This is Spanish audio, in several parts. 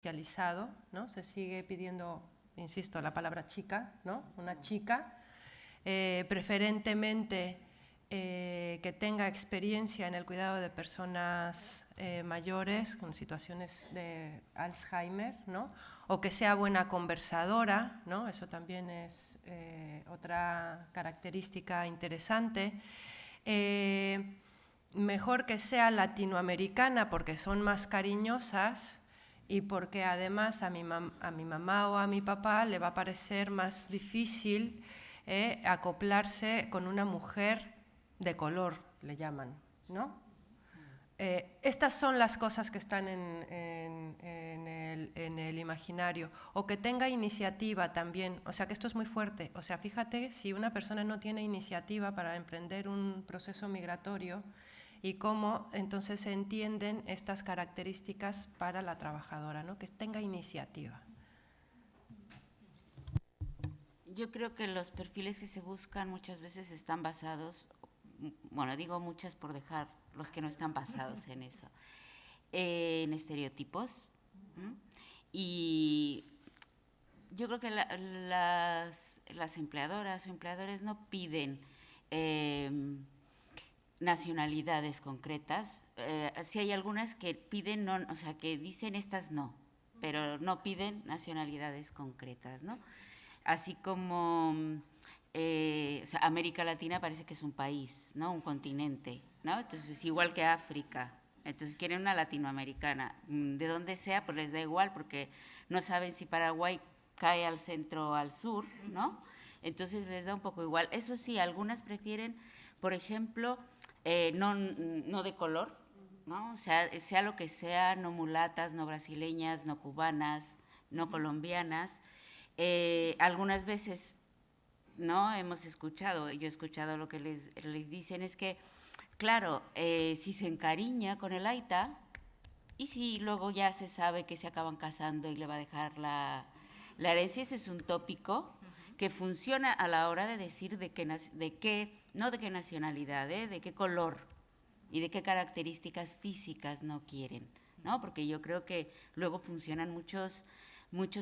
especializado, ¿no? Se sigue pidiendo, insisto, la palabra chica, ¿no? Una chica, preferentemente que tenga experiencia en el cuidado de personas mayores con situaciones de Alzheimer, ¿no? O que sea buena conversadora, ¿no? Eso también es otra característica interesante. Mejor que sea latinoamericana porque son más cariñosas y porque además a mi mamá o a mi papá le va a parecer más difícil acoplarse con una mujer de color, le llaman, ¿no? Estas son las cosas que están en el imaginario. O que tenga iniciativa también, o sea que esto es muy fuerte. O sea, fíjate si una persona no tiene iniciativa para emprender un proceso migratorio y cómo entonces se entienden estas características para la trabajadora, ¿no? Que tenga iniciativa. Yo creo que los perfiles que se buscan muchas veces están basados, bueno, digo muchas por dejar los que no están basados en eso, en estereotipos. Y yo creo que las empleadoras o empleadores no piden nacionalidades concretas. Sí hay algunas que piden, no, o sea, que dicen estas no, pero no piden nacionalidades concretas, ¿no? Así como o sea, América Latina parece que es un país, ¿no? Un continente, ¿no? Entonces, igual que África. Entonces quieren una latinoamericana. De donde sea, pues les da igual, porque no saben si Paraguay cae al centro o al sur, ¿no? Entonces les da un poco igual. Eso sí, algunas prefieren, por ejemplo, no de color, ¿no? O sea lo que sea, no mulatas, no brasileñas, no cubanas, no colombianas. Algunas veces, ¿no? Hemos escuchado, yo he escuchado lo que les dicen, es que, claro, si se encariña con el Aita, y si luego ya se sabe que se acaban casando y le va a dejar la herencia, ese es un tópico que funciona a la hora de decir no de qué nacionalidad, de qué color y de qué características físicas no quieren, ¿no? Porque yo creo que luego funcionan muchos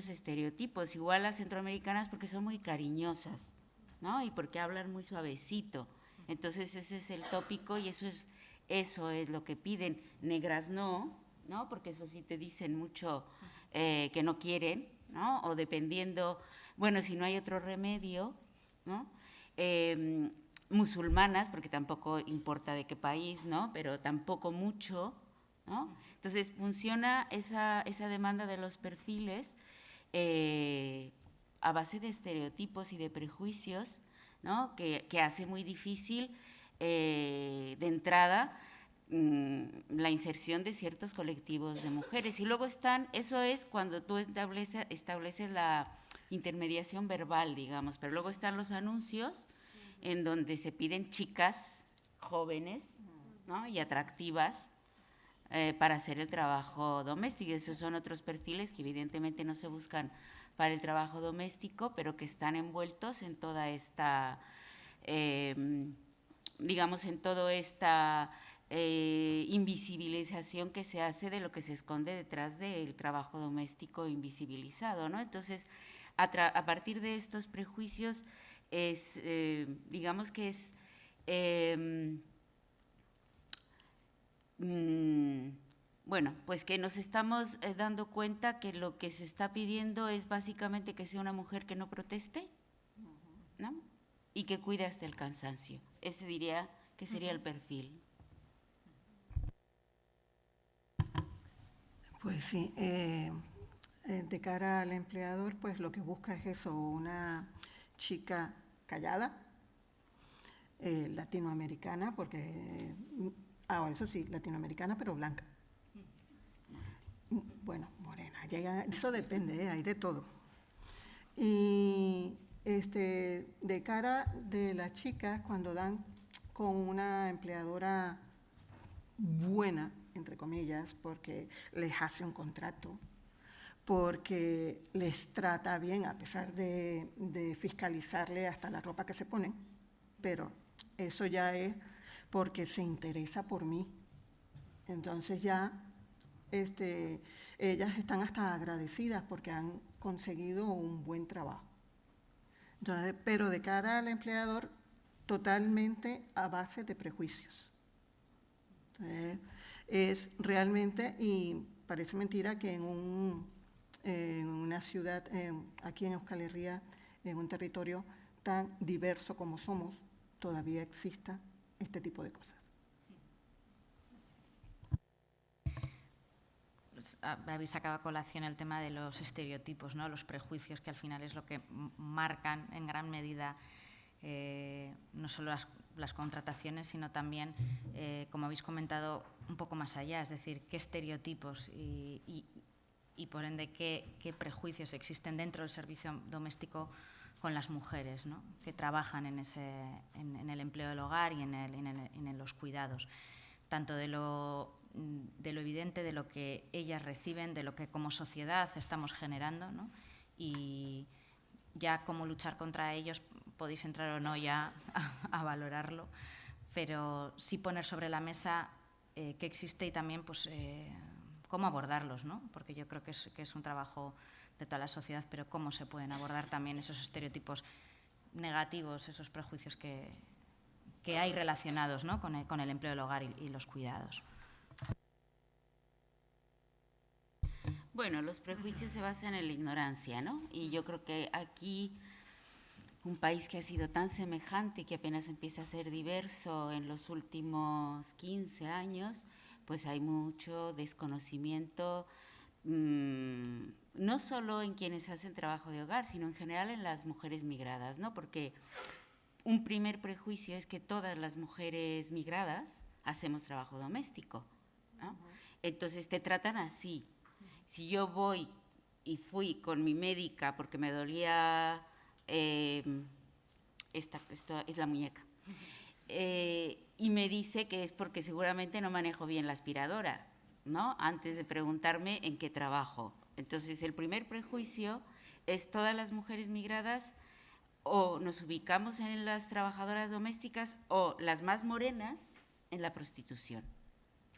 estereotipos, igual las centroamericanas porque son muy cariñosas, ¿no? Y porque hablan muy suavecito. Entonces ese es el tópico y eso es lo que piden. Negras no, ¿no? Porque eso sí te dicen mucho que no quieren, ¿no? O dependiendo, bueno, si no hay otro remedio, ¿no? Musulmanas, porque tampoco importa de qué país, ¿no? Pero tampoco mucho, ¿no? Entonces funciona esa demanda de los perfiles a base de estereotipos y de prejuicios, ¿no? Que hace muy difícil de entrada la inserción de ciertos colectivos de mujeres. Y luego eso es cuando tú estableces la intermediación verbal, digamos, pero luego están los anuncios en donde se piden chicas jóvenes, ¿no? Y atractivas para hacer el trabajo doméstico. Y esos son otros perfiles que evidentemente no se buscan para el trabajo doméstico, pero que están envueltos en toda esta, digamos, en toda esta invisibilización que se hace de lo que se esconde detrás del trabajo doméstico invisibilizado, ¿no? Entonces, a partir de estos prejuicios, digamos que es bueno, pues que nos estamos dando cuenta que lo que se está pidiendo es básicamente que sea una mujer que no proteste, ¿no? Y que cuide hasta el cansancio. Ese diría que sería el perfil. Pues sí, de cara al empleador, pues lo que busca es eso, una chica callada, latinoamericana, porque, eso sí, latinoamericana pero blanca. Bueno, morena, eso depende, hay de todo. Y de cara de las chicas, cuando dan con una empleadora buena, entre comillas, porque les hace un contrato, porque les trata bien, a pesar de fiscalizarle hasta la ropa que se ponen, pero eso ya es porque se interesa por mí. Entonces ya ellas están hasta agradecidas porque han conseguido un buen trabajo. Entonces, pero de cara al empleador, totalmente a base de prejuicios. Entonces, es realmente, y parece mentira que en una ciudad, aquí en Euskal Herria, en un territorio tan diverso como somos, todavía exista este tipo de cosas. Habéis sacado a colación el tema de los estereotipos, ¿no? Los prejuicios, que al final es lo que marcan en gran medida no solo las contrataciones, sino también, como habéis comentado, un poco más allá, es decir, qué estereotipos y por ende qué prejuicios existen dentro del servicio doméstico con las mujeres, ¿no? Que trabajan en el empleo del hogar y en los cuidados, tanto de lo evidente, de lo que ellas reciben, de lo que como sociedad estamos generando, ¿no? Y ya cómo luchar contra ellos, podéis entrar o no ya a valorarlo, pero sí poner sobre la mesa qué existe y también pues, cómo abordarlos, ¿no? Porque yo creo que es un trabajo de toda la sociedad, pero cómo se pueden abordar también esos estereotipos negativos, esos prejuicios que hay relacionados, ¿no? con el empleo del hogar y los cuidados. Bueno, los prejuicios se basan en la ignorancia, ¿no? Y yo creo que aquí, un país que ha sido tan semejante y que apenas empieza a ser diverso en los últimos 15 años, pues hay mucho desconocimiento, no solo en quienes hacen trabajo de hogar, sino en general en las mujeres migradas, ¿no? Porque un primer prejuicio es que todas las mujeres migradas hacemos trabajo doméstico, ¿no? Entonces te tratan así. Si yo voy y fui con mi médica porque me dolía, esta es la muñeca, y me dice que es porque seguramente no manejo bien la aspiradora, ¿no? Antes de preguntarme en qué trabajo. Entonces, el primer prejuicio es todas las mujeres migradas o nos ubicamos en las trabajadoras domésticas o las más morenas en la prostitución.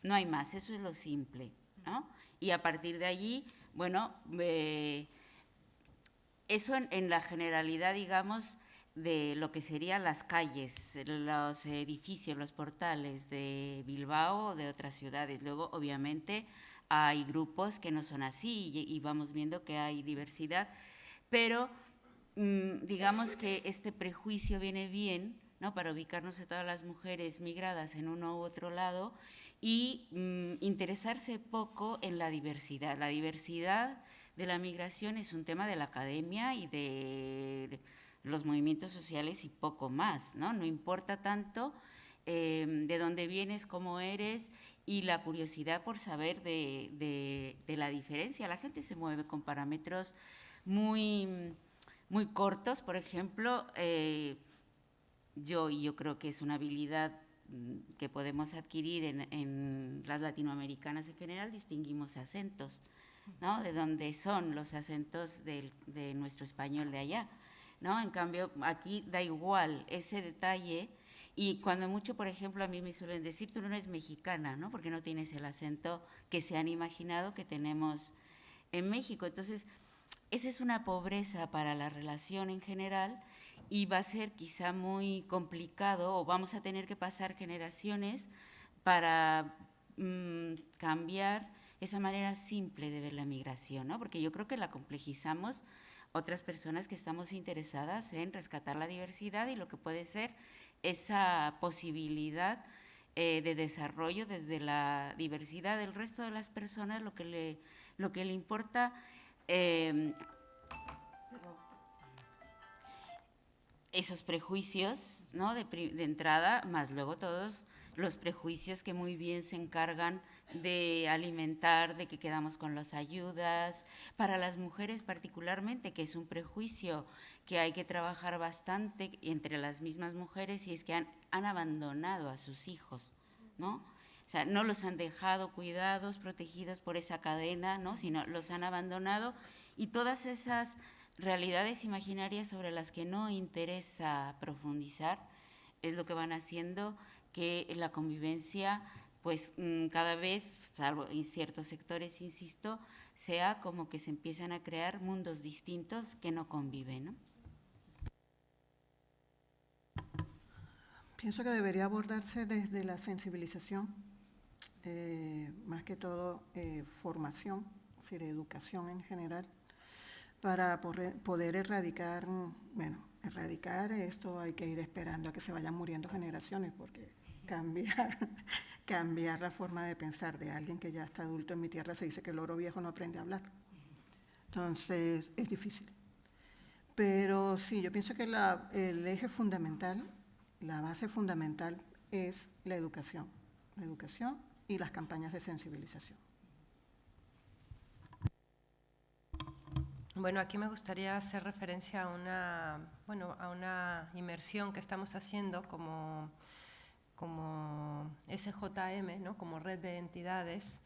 No hay más, eso es lo simple, ¿no? Y a partir de allí, bueno, eso en la generalidad, digamos, de lo que serían las calles, los edificios, los portales de Bilbao o de otras ciudades. Luego, obviamente, hay grupos que no son así y vamos viendo que hay diversidad, pero digamos que este prejuicio viene bien, ¿no? Para ubicarnos a todas las mujeres migradas en uno u otro lado y interesarse poco en la diversidad. La diversidad de la migración es un tema de la academia y de los movimientos sociales y poco más, ¿no? No importa tanto de dónde vienes, cómo eres y la curiosidad por saber de la diferencia. La gente se mueve con parámetros muy cortos. Por ejemplo, yo creo que es una habilidad que podemos adquirir en las latinoamericanas en general, distinguimos acentos, ¿no? De dónde son los acentos de nuestro español de allá, ¿no? En cambio, aquí da igual ese detalle y cuando mucho, por ejemplo, a mí me suelen decir, tú no eres mexicana, ¿no? Porque no tienes el acento que se han imaginado que tenemos en México. Entonces, esa es una pobreza para la relación en general y va a ser quizá muy complicado o vamos a tener que pasar generaciones para cambiar esa manera simple de ver la migración, ¿no? Porque yo creo que la complejizamos otras personas que estamos interesadas en rescatar la diversidad y lo que puede ser esa posibilidad de desarrollo desde la diversidad del resto de las personas, lo que le importa esos prejuicios, ¿no? de entrada, más luego todos los prejuicios que muy bien se encargan de alimentar, de que quedamos con las ayudas, para las mujeres particularmente, que es un prejuicio que hay que trabajar bastante entre las mismas mujeres, y es que han abandonado a sus hijos, ¿no? O sea, no los han dejado cuidados, protegidos por esa cadena, ¿no? Sino los han abandonado, y todas esas realidades imaginarias sobre las que no interesa profundizar es lo que van haciendo que la convivencia pues cada vez, salvo en ciertos sectores, insisto, sea como que se empiezan a crear mundos distintos que no conviven, ¿no? Pienso que debería abordarse desde la sensibilización, más que todo formación, es decir, educación en general, para poder erradicar, bueno, erradicar esto hay que ir esperando a que se vayan muriendo generaciones, porque cambiar la forma de pensar de alguien que ya está adulto, en mi tierra se dice que el loro viejo no aprende a hablar. Entonces, es difícil. Pero sí, yo pienso que el eje fundamental, la base fundamental es la educación y las campañas de sensibilización. Bueno, aquí me gustaría hacer referencia a una inmersión que estamos haciendo como SJM, ¿no? Como red de entidades.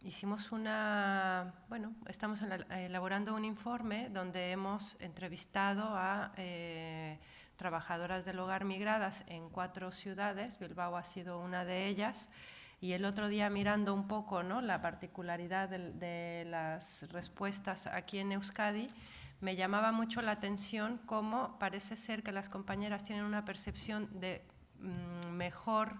Hicimos estamos elaborando un informe donde hemos entrevistado a trabajadoras del hogar migradas en 4 ciudades, Bilbao ha sido una de ellas, y el otro día mirando un poco, ¿no?, la particularidad de las respuestas aquí en Euskadi, me llamaba mucho la atención cómo parece ser que las compañeras tienen una percepción de mejor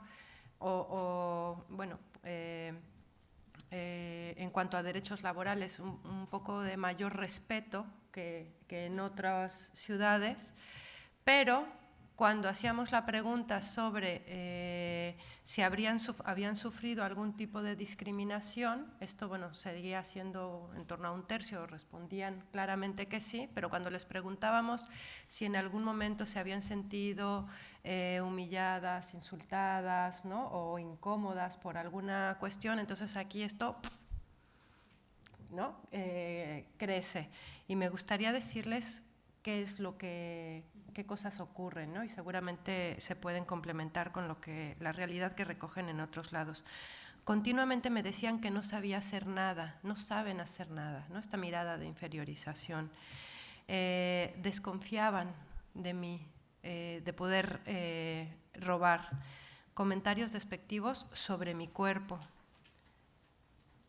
en cuanto a derechos laborales, un poco de mayor respeto que en otras ciudades, pero cuando hacíamos la pregunta sobre si habían sufrido algún tipo de discriminación, esto seguía siendo en torno a un tercio, respondían claramente que sí, pero cuando les preguntábamos si en algún momento se habían sentido humilladas, insultadas, ¿no?, o incómodas por alguna cuestión, entonces aquí esto, ¿no?, crece. Y me gustaría decirles qué cosas ocurren, ¿no?, y seguramente se pueden complementar con la realidad que recogen en otros lados. Continuamente me decían que no sabía hacer nada, no saben hacer nada, ¿no?, esta mirada de inferiorización. Desconfiaban de mí, de poder robar, comentarios despectivos sobre mi cuerpo.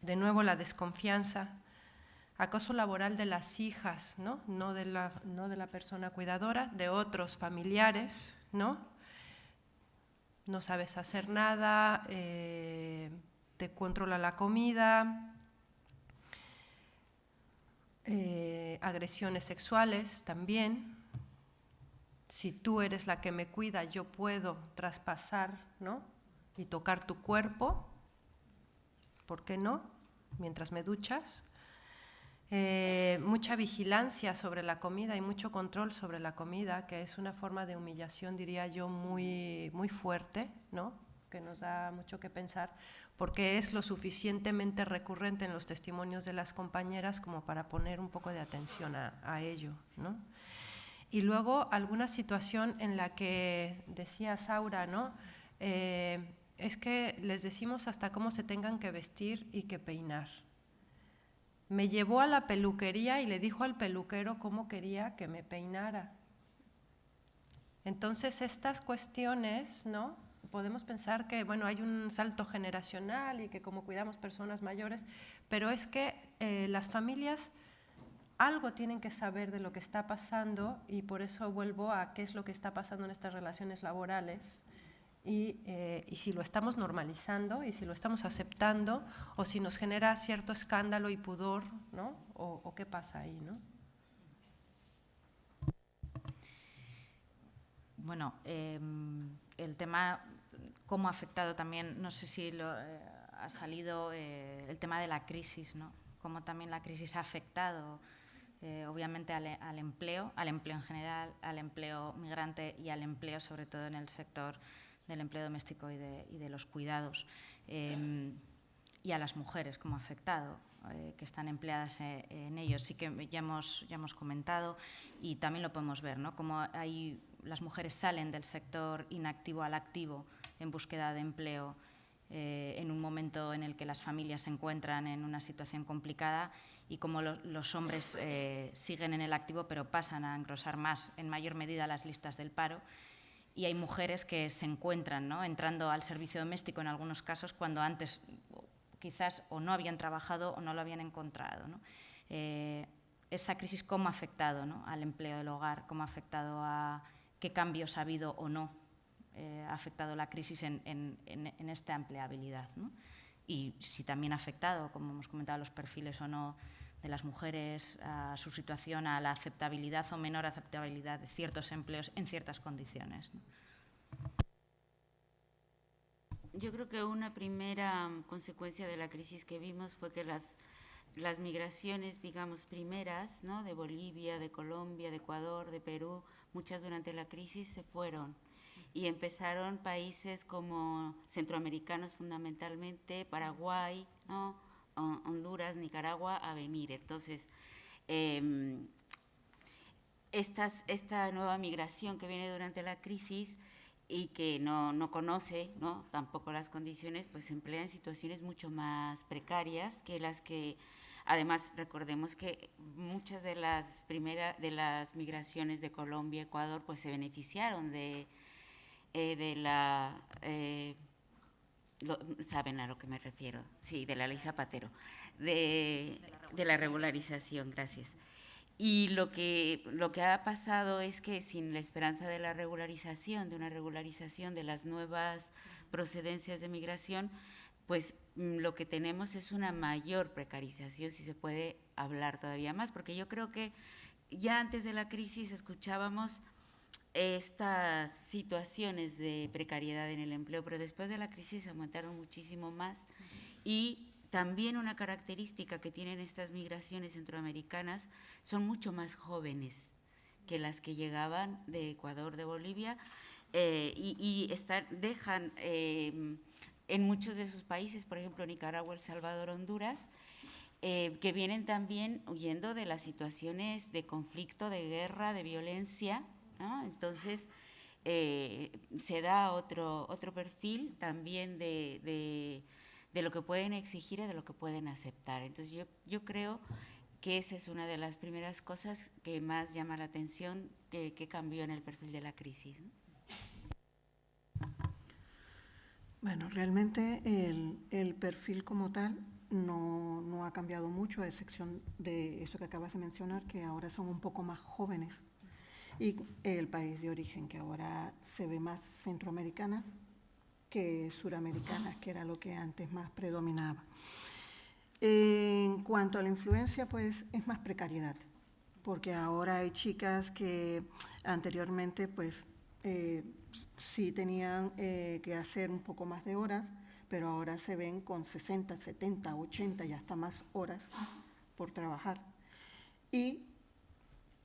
De nuevo la desconfianza. Acoso laboral de las hijas, no de la persona cuidadora, de otros familiares, ¿no? No sabes hacer nada, te controla la comida, agresiones sexuales también. Si tú eres la que me cuida, yo puedo traspasar, ¿no?, y tocar tu cuerpo, ¿por qué no?, mientras me duchas. Mucha vigilancia sobre la comida y mucho control sobre la comida, que es una forma de humillación, diría yo, muy, muy fuerte, ¿no?, que nos da mucho que pensar, porque es lo suficientemente recurrente en los testimonios de las compañeras como para poner un poco de atención a ello, ¿no? Y luego alguna situación en la que decía Saura, ¿no?, es que les decimos hasta cómo se tengan que vestir y que peinar. Me llevó a la peluquería y le dijo al peluquero cómo quería que me peinara. Entonces estas cuestiones, ¿no?, podemos pensar que hay un salto generacional y que como cuidamos personas mayores, pero es que las familias algo tienen que saber de lo que está pasando, y por eso vuelvo a qué es lo que está pasando en estas relaciones laborales y si lo estamos normalizando y si lo estamos aceptando o si nos genera cierto escándalo y pudor, ¿no?, o qué pasa ahí, ¿no? Bueno, el tema, cómo ha afectado también, no sé si ha salido el tema de la crisis, ¿no?, cómo también la crisis ha afectado obviamente al empleo en general, al empleo migrante y al empleo sobre todo en el sector del empleo doméstico y de los cuidados, y a las mujeres, cómo ha afectado, que están empleadas en ellos. Sí que ya hemos comentado y también lo podemos ver, ¿no?, cómo las mujeres salen del sector inactivo al activo en búsqueda de empleo en un momento en el que las familias se encuentran en una situación complicada, y cómo los hombres siguen en el activo pero pasan a engrosar en mayor medida las listas del paro, y hay mujeres que se encuentran, ¿no?, entrando al servicio doméstico en algunos casos cuando antes quizás o no habían trabajado o no lo habían encontrado, ¿no? Esta crisis, ¿cómo ha afectado, ¿no?, al empleo del hogar? ¿Cómo ha afectado a qué cambios ha habido o no ha afectado la crisis en esta empleabilidad, ¿no? Y si también ha afectado, como hemos comentado, los perfiles o no de las mujeres, a su situación, a la aceptabilidad o menor aceptabilidad de ciertos empleos en ciertas condiciones, ¿no? Yo creo que una primera consecuencia de la crisis que vimos fue que las migraciones, digamos, primeras, ¿no?, de Bolivia, de Colombia, de Ecuador, de Perú, muchas durante la crisis se fueron y empezaron países como centroamericanos fundamentalmente, Paraguay, ¿no?, Honduras, Nicaragua, a venir. Entonces, esta nueva migración que viene durante la crisis y que no conoce, ¿no?, tampoco las condiciones, pues se emplea en situaciones mucho más precarias que las que, además, recordemos que muchas de las migraciones de Colombia, Ecuador, pues se beneficiaron saben a lo que me refiero, sí, de la ley Zapatero, de la regularización, gracias. Y lo que ha pasado es que sin la esperanza de la regularización, de una regularización de las nuevas procedencias de migración, pues lo que tenemos es una mayor precarización, si se puede hablar todavía más, porque yo creo que ya antes de la crisis escuchábamos estas situaciones de precariedad en el empleo, pero después de la crisis aumentaron muchísimo más. Y también una característica que tienen estas migraciones centroamericanas, son mucho más jóvenes que las que llegaban de Ecuador, de Bolivia, y dejan en muchos de sus países, por ejemplo Nicaragua, El Salvador, Honduras, que vienen también huyendo de las situaciones de conflicto, de guerra, de violencia, ¿no? Entonces, se da otro perfil también de lo que pueden exigir y de lo que pueden aceptar. Entonces, yo creo que esa es una de las primeras cosas que más llama la atención, que cambió en el perfil de la crisis, ¿no? Bueno, realmente el perfil como tal no ha cambiado mucho, a excepción de eso que acabas de mencionar, que ahora son un poco más jóvenes. Y el país de origen, que ahora se ve más centroamericanas que suramericanas, que era lo que antes más predominaba. En cuanto a la influencia, pues es más precariedad, porque ahora hay chicas que anteriormente pues sí tenían que hacer un poco más de horas, pero ahora se ven con 60, 70, 80 y hasta más horas por trabajar. Y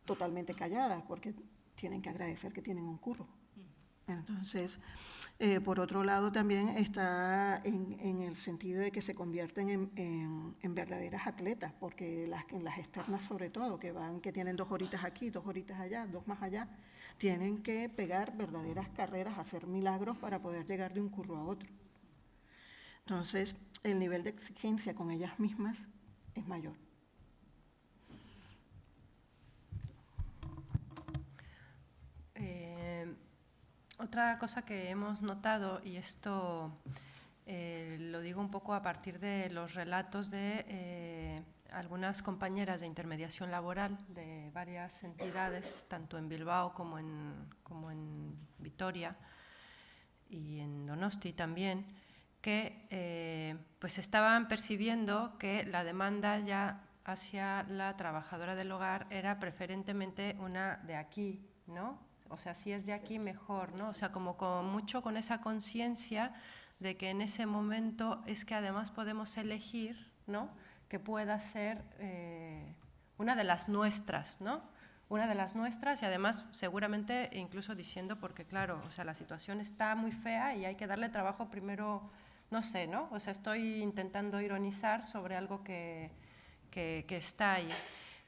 totalmente calladas, porque tienen que agradecer que tienen un curro. Entonces, por otro lado también está en el sentido de que se convierten en verdaderas atletas, porque en las externas sobre todo, que tienen 2 horitas aquí, 2 horitas allá, 2 más allá, tienen que pegar verdaderas carreras, hacer milagros para poder llegar de un curro a otro. Entonces, el nivel de exigencia con ellas mismas es mayor. Otra cosa que hemos notado, y esto lo digo un poco a partir de los relatos de algunas compañeras de intermediación laboral de varias entidades, tanto en Bilbao como en Vitoria y en Donosti también, que pues estaban percibiendo que la demanda ya hacia la trabajadora del hogar era preferentemente una de aquí, ¿no? O sea, si es de aquí, mejor, ¿no? O sea, como mucho con esa conciencia de que en ese momento es que además podemos elegir, ¿no?, que pueda ser una de las nuestras, ¿no? Una de las nuestras, y además seguramente incluso diciendo, porque claro, o sea, la situación está muy fea y hay que darle trabajo primero, no sé, ¿no? O sea, estoy intentando ironizar sobre algo que está ahí.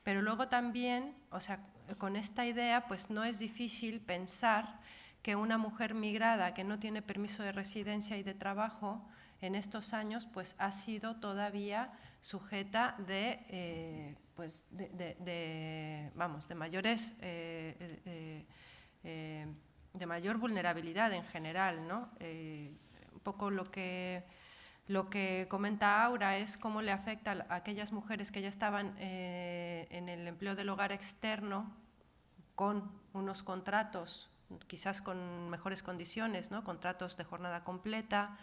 Pero luego también, o sea, con esta idea, pues no es difícil pensar que una mujer migrada que no tiene permiso de residencia y de trabajo en estos años, pues ha sido todavía sujeta de mayores de mayor vulnerabilidad en general, ¿no? Un poco lo que comenta Aura es cómo le afecta a aquellas mujeres que ya estaban en el empleo del hogar externo con unos contratos, quizás con mejores condiciones, ¿no? Contratos de jornada completa,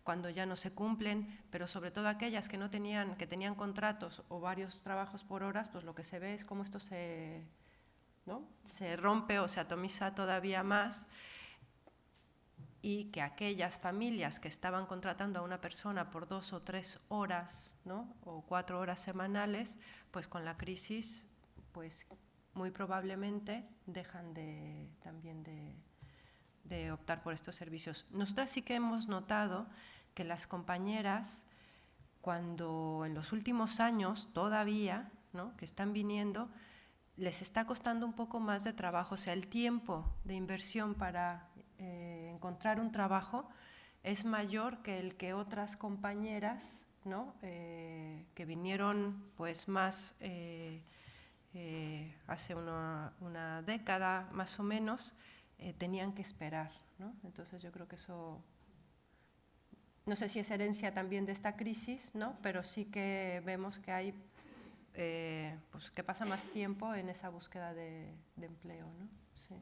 cuando ya no se cumplen, pero sobre todo aquellas que que tenían contratos o varios trabajos por horas, pues lo que se ve es cómo esto ¿no? se rompe o se atomiza todavía más, y que aquellas familias que estaban contratando a una persona por 2 o 3 horas, ¿no? o 4 horas semanales, pues con la crisis, pues muy probablemente dejan también de optar por estos servicios. Nosotras sí que hemos notado que las compañeras, cuando en los últimos años todavía, ¿no? que están viniendo, les está costando un poco más de trabajo, o sea, el tiempo de inversión para encontrar un trabajo es mayor que el que otras compañeras, ¿no? que vinieron pues más hace una década más o menos, tenían que esperar, ¿no? Entonces yo creo que eso, no sé si es herencia también de esta crisis, ¿no? pero sí que vemos que hay pues que pasa más tiempo en esa búsqueda de empleo, ¿no? Sí.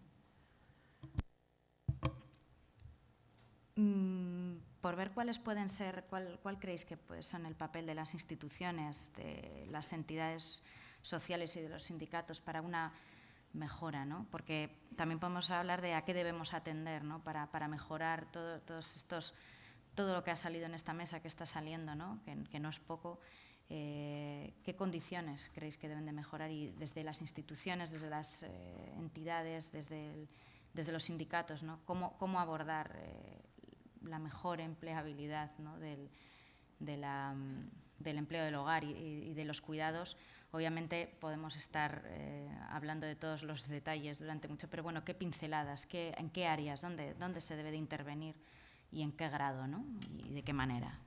Por ver cuáles pueden ser, cuál creéis que son el papel de las instituciones, de las entidades sociales y de los sindicatos para una mejora, ¿no? Porque también podemos hablar de a qué debemos atender, ¿no? para mejorar todo lo que ha salido en esta mesa, que está saliendo, ¿no? Que no es poco. ¿Qué condiciones creéis que deben de mejorar? Y desde las instituciones, desde las entidades, desde los sindicatos, ¿no? ¿Cómo abordar la mejor empleabilidad, ¿no? del empleo del hogar y de los cuidados? Obviamente podemos estar hablando de todos los detalles durante mucho, pero bueno, ¿qué pinceladas? ¿En qué áreas? ¿Dónde se debe de intervenir? ¿Y en qué grado, ¿no? ¿Y de qué manera?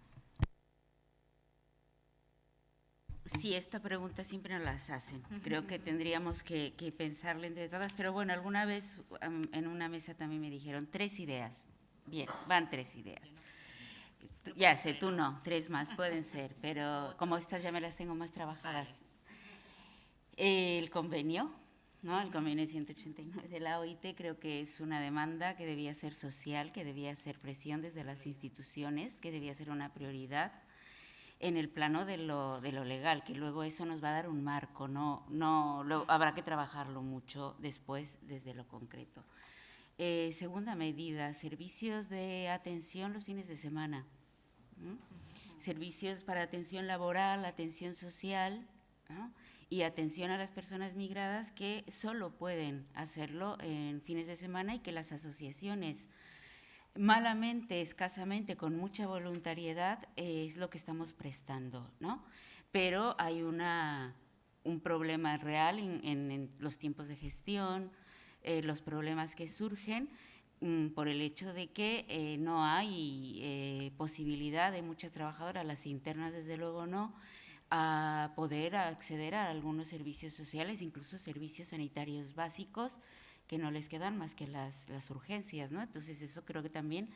Sí, esta pregunta siempre nos las hacen. Creo que tendríamos que pensarla entre todas, pero bueno, alguna vez en una mesa también me dijeron 3 ideas. Bien, van 3 ideas. Ya sé, tú no, 3 más pueden ser, pero como estas ya me las tengo más trabajadas. El convenio, ¿no? El convenio 189 de la OIT, creo que es una demanda que debía ser social, que debía ser presión desde las instituciones, que debía ser una prioridad en el plano de lo legal, que luego eso nos va a dar un marco, habrá que trabajarlo mucho después desde lo concreto. Segunda medida, servicios de atención los fines de semana, servicios para atención laboral, atención social, ¿no? Y atención a las personas migradas que solo pueden hacerlo en fines de semana y que las asociaciones malamente, escasamente, con mucha voluntariedad, es lo que estamos prestando, ¿no? Pero hay un problema real en los tiempos de gestión, los problemas que surgen por el hecho de que no hay posibilidad de muchas trabajadoras, las internas desde luego no, a poder acceder a algunos servicios sociales, incluso servicios sanitarios básicos, que no les quedan más que las urgencias, ¿no? Entonces eso creo que también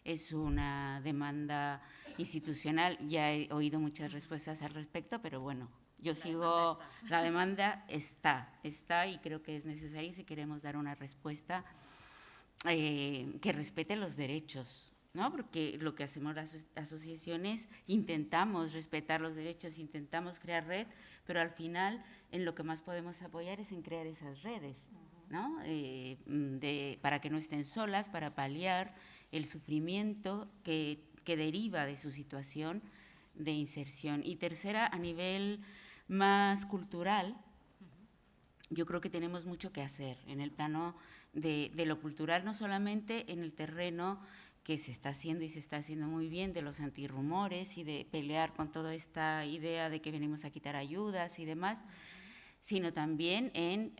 es una demanda institucional. Ya he oído muchas respuestas al respecto, pero bueno, yo sigo, la demanda está y creo que es necesaria si queremos dar una respuesta que respete los derechos, ¿no? Porque lo que hacemos las asociaciones, intentamos respetar los derechos, intentamos crear red, pero al final en lo que más podemos apoyar es en crear esas redes, ¿no? Para que no estén solas, para paliar el sufrimiento que deriva de su situación de inserción. Y tercera, a nivel más cultural, yo creo que tenemos mucho que hacer en el plano de lo cultural, no solamente en el terreno que se está haciendo y se está haciendo muy bien, de los antirrumores y de pelear con toda esta idea de que venimos a quitar ayudas y demás, sino también en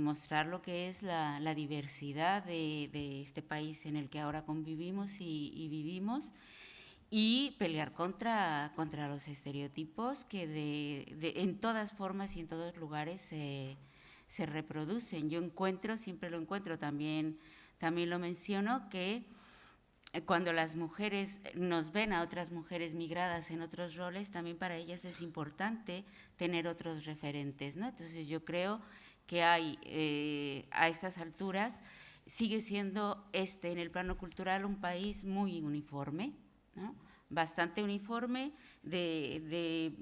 mostrar lo que es la diversidad de este país en el que ahora convivimos y vivimos, y pelear contra los estereotipos que en todas formas y en todos lugares se reproducen. Yo siempre lo encuentro también también lo menciono, que cuando las mujeres nos ven a otras mujeres migradas en otros roles, también para ellas es importante tener otros referentes, ¿no? Entonces yo creo que hay, a estas alturas, sigue siendo en el plano cultural un país muy uniforme, ¿no? Bastante uniforme de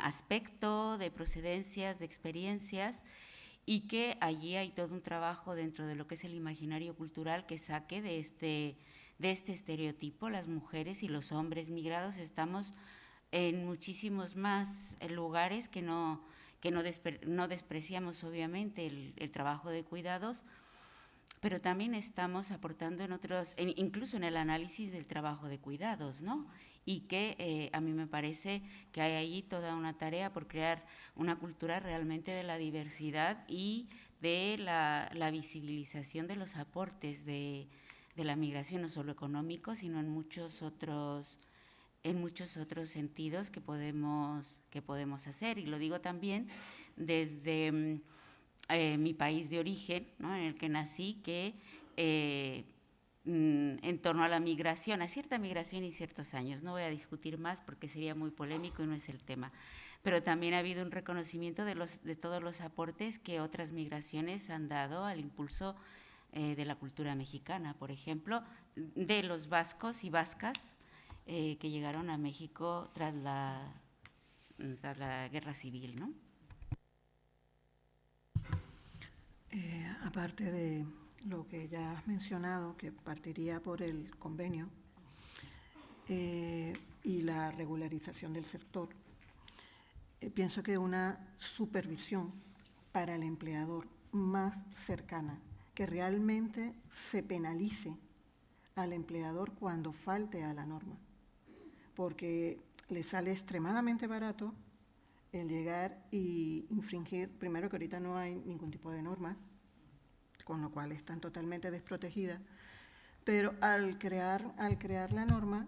aspecto, de procedencias, de experiencias, y que allí hay todo un trabajo dentro de lo que es el imaginario cultural que saque de este estereotipo. Las mujeres y los hombres migrados estamos en muchísimos más lugares que no despreciamos obviamente el trabajo de cuidados, pero también estamos aportando en otros, incluso en el análisis del trabajo de cuidados, ¿no? Y que a mí me parece que hay ahí toda una tarea por crear una cultura realmente de la diversidad y de la visibilización de los aportes de la migración, no solo económicos, sino en muchos otros sentidos que podemos hacer. Y lo digo también desde mi país de origen, ¿no? En el que nací, que en torno a la migración, a cierta migración y ciertos años, no voy a discutir más porque sería muy polémico y no es el tema, pero también ha habido un reconocimiento de todos los aportes que otras migraciones han dado al impulso de la cultura mexicana, por ejemplo, de los vascos y vascas que llegaron a México tras la Guerra Civil, ¿no? Aparte de lo que ya has mencionado, que partiría por el convenio y la regularización del sector, pienso que una supervisión para el empleador más cercana, que realmente se penalice al empleador cuando falte a la norma, porque le sale extremadamente barato el llegar y infringir, primero que ahorita no hay ningún tipo de norma, con lo cual están totalmente desprotegidas, pero al crear la norma,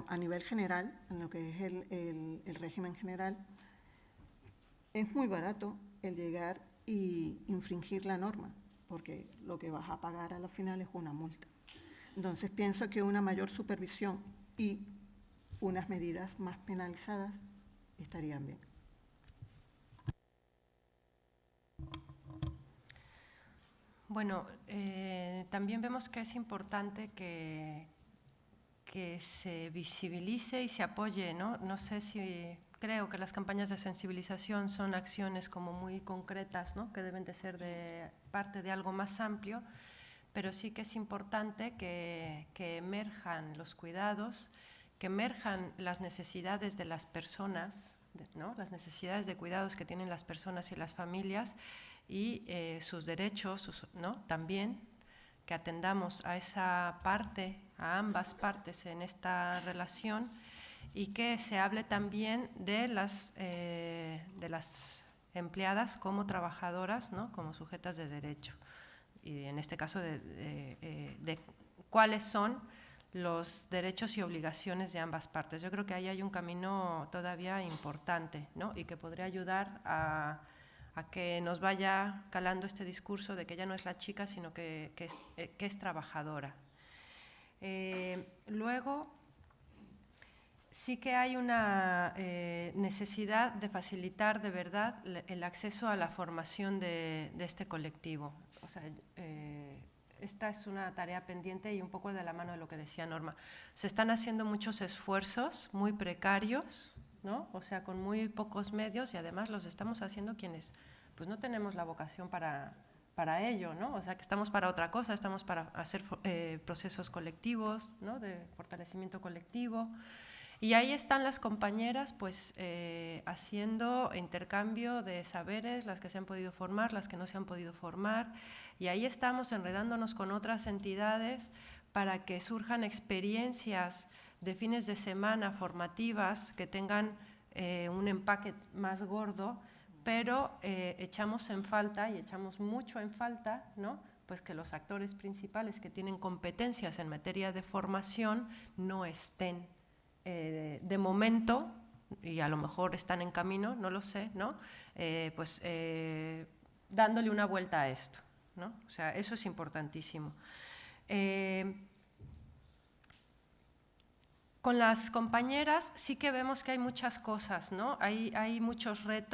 a nivel general, en lo que es el régimen general, es muy barato el llegar y infringir la norma, porque lo que vas a pagar a la final es una multa. Entonces pienso que una mayor supervisión y unas medidas más penalizadas estarían bien. Bueno, también vemos que es importante que se visibilice y se apoye, ¿no? No sé si creo que las campañas de sensibilización son acciones como muy concretas, ¿no? Que deben de ser de parte de algo más amplio, pero sí que es importante que emerjan los cuidados, que emerjan las necesidades de las personas, ¿no? Las necesidades de cuidados que tienen las personas y las familias, y sus derechos, ¿no? También que atendamos a esa parte, a ambas partes en esta relación, y que se hable también de las empleadas como trabajadoras, ¿no? Como sujetas de derecho, y en este caso de cuáles son los derechos y obligaciones de ambas partes. Yo creo que ahí hay un camino todavía importante, ¿no? Y que podría ayudar a que nos vaya calando este discurso de que ya no es la chica, sino que es trabajadora. Luego, sí que hay una necesidad de facilitar de verdad el acceso a la formación de este colectivo. O sea, esta es una tarea pendiente y un poco de la mano de lo que decía Norma. Se están haciendo muchos esfuerzos muy precarios, ¿no? O sea, con muy pocos medios, y además los estamos haciendo quienes pues no tenemos la vocación para ello, ¿no? O sea, que estamos para otra cosa, estamos para hacer procesos colectivos, ¿no? De fortalecimiento colectivo. Y ahí están las compañeras pues haciendo intercambio de saberes, las que se han podido formar, las que no se han podido formar, y ahí estamos enredándonos con otras entidades para que surjan experiencias de fines de semana formativas que tengan un empaque más gordo, pero echamos en falta, y echamos mucho en falta, ¿no? Pues que los actores principales que tienen competencias en materia de formación no estén de momento, y a lo mejor están en camino, no lo sé, ¿no? Dándole una vuelta a esto, ¿no? O sea, eso es importantísimo. Con las compañeras sí que vemos que hay muchas cosas, ¿no? Hay muchos retos.